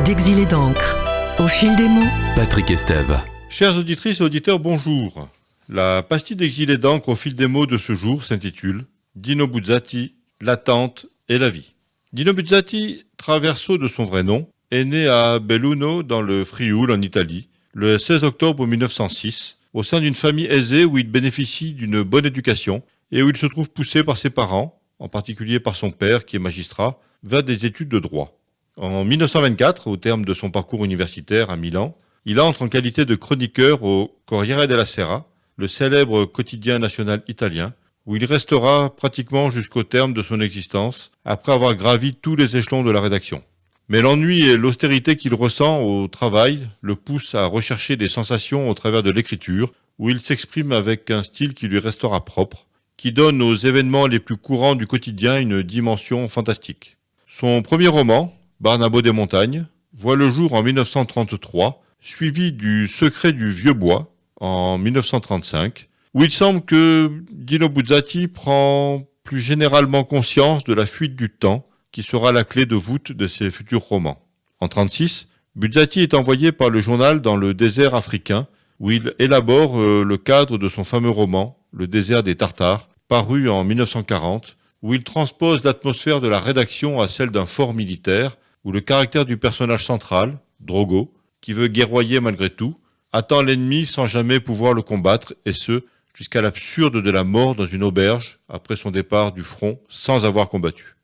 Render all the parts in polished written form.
d'Exil et d'encre. Au fil des mots, Patrick Estève. Chères auditrices et auditeurs, bonjour. La pastille d'Exil et d'encre au fil des mots de ce jour s'intitule Dino Buzzati, l'attente et la vie. Dino Buzzati, Traverso de son vrai nom, est né à Belluno dans le Frioul en Italie le 16 octobre 1906 au sein d'une famille aisée où il bénéficie d'une bonne éducation et où il se trouve poussé par ses parents, en particulier par son père qui est magistrat, vers des études de droit. En 1924, au terme de son parcours universitaire à Milan, il entre en qualité de chroniqueur au Corriere della Sera, le célèbre quotidien national italien, où il restera pratiquement jusqu'au terme de son existence, après avoir gravi tous les échelons de la rédaction. Mais l'ennui et l'austérité qu'il ressent au travail le poussent à rechercher des sensations au travers de l'écriture, où il s'exprime avec un style qui lui restera propre, qui donne aux événements les plus courants du quotidien une dimension fantastique. Son premier roman, Barnabo des montagnes, voit le jour en 1933, suivi du Secret du vieux bois en 1935, où il semble que Dino Buzzati prend plus généralement conscience de la fuite du temps qui sera la clé de voûte de ses futurs romans. En 1936, Buzzati est envoyé par le journal dans le désert africain, où il élabore le cadre de son fameux roman, Le désert des Tartares, paru en 1940, où il transpose l'atmosphère de la rédaction à celle d'un fort militaire, où le caractère du personnage central, Drogo, qui veut guerroyer malgré tout, attend l'ennemi sans jamais pouvoir le combattre, et ce, jusqu'à l'absurde de la mort dans une auberge, après son départ du front, sans avoir combattu.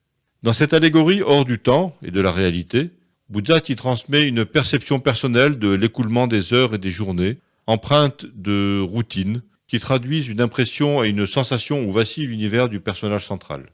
Dans cette allégorie hors du temps et de la réalité, Buzzati transmet une perception personnelle de l'écoulement des heures et des journées, empreinte de routine, qui traduisent une impression et une sensation où vacille l'univers du personnage central.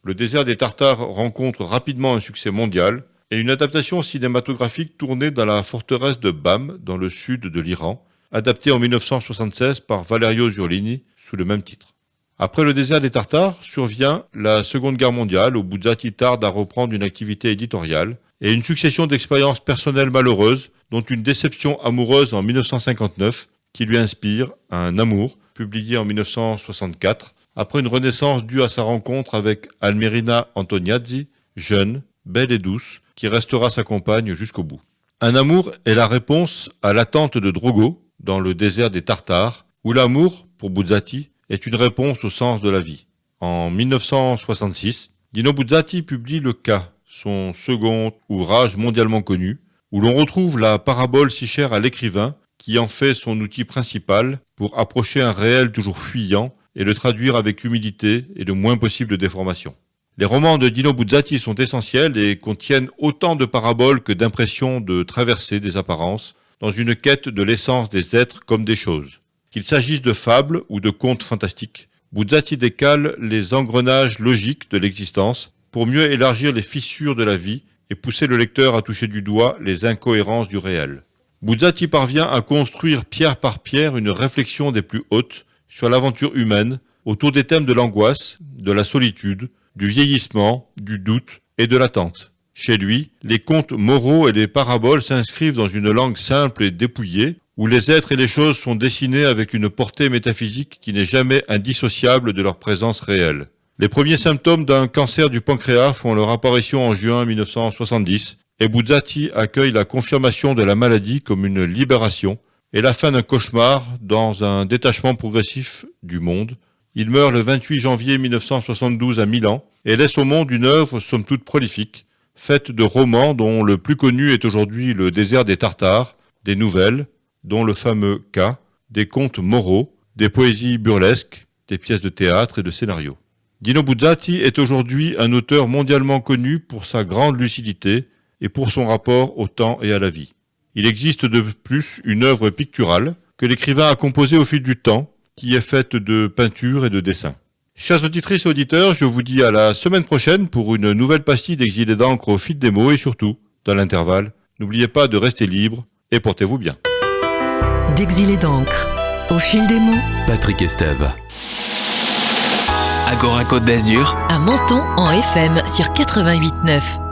Le désert des Tartares rencontre rapidement un succès mondial, et une adaptation cinématographique tournée dans la forteresse de Bam, dans le sud de l'Iran, adaptée en 1976 par Valerio Giulini sous le même titre. Après le désert des Tartares, survient la Seconde Guerre mondiale où Buzzati tarde à reprendre une activité éditoriale et une succession d'expériences personnelles malheureuses, dont une déception amoureuse en 1959 qui lui inspire Un amour, publié en 1964, après une renaissance due à sa rencontre avec Almerina Antoniazzi, jeune, belle et douce, qui restera sa compagne jusqu'au bout. Un amour est la réponse à l'attente de Drogo dans le désert des Tartares, où l'amour, pour Buzzati, est une réponse au sens de la vie. En 1966, Dino Buzzati publie Le Cas, son second ouvrage mondialement connu, où l'on retrouve la parabole si chère à l'écrivain, qui en fait son outil principal pour approcher un réel toujours fuyant et le traduire avec humilité et le moins possible de déformation. Les romans de Dino Buzzati sont essentiels et contiennent autant de paraboles que d'impressions de traversée des apparences dans une quête de l'essence des êtres comme des choses. Qu'il s'agisse de fables ou de contes fantastiques, Buzzati décale les engrenages logiques de l'existence pour mieux élargir les fissures de la vie et pousser le lecteur à toucher du doigt les incohérences du réel. Buzzati parvient à construire pierre par pierre une réflexion des plus hautes sur l'aventure humaine autour des thèmes de l'angoisse, de la solitude, du vieillissement, du doute et de l'attente. Chez lui, les contes moraux et les paraboles s'inscrivent dans une langue simple et dépouillée, où les êtres et les choses sont dessinés avec une portée métaphysique qui n'est jamais indissociable de leur présence réelle. Les premiers symptômes d'un cancer du pancréas font leur apparition en juin 1970, et Buzzati accueille la confirmation de la maladie comme une libération et la fin d'un cauchemar dans un détachement progressif du monde. Il meurt le 28 janvier 1972 à Milan et laisse au monde une œuvre somme toute prolifique, faite de romans dont le plus connu est aujourd'hui Le désert des Tartares, des nouvelles, dont le fameux Cas, des contes moraux, des poésies burlesques, des pièces de théâtre et de scénarios. Dino Buzzati est aujourd'hui un auteur mondialement connu pour sa grande lucidité et pour son rapport au temps et à la vie. Il existe de plus une œuvre picturale que l'écrivain a composée au fil du temps, qui est faite de peinture et de dessins. Chers auditrices et auditeurs, je vous dis à la semaine prochaine pour une nouvelle pastille d'Exil et d'encre au fil des mots et surtout, dans l'intervalle, n'oubliez pas de rester libre et portez-vous bien. d'Exil et d'encre. Au fil des mots, Patrick Estève. Agora Côte d'Azur, à Menton en FM sur 88.9.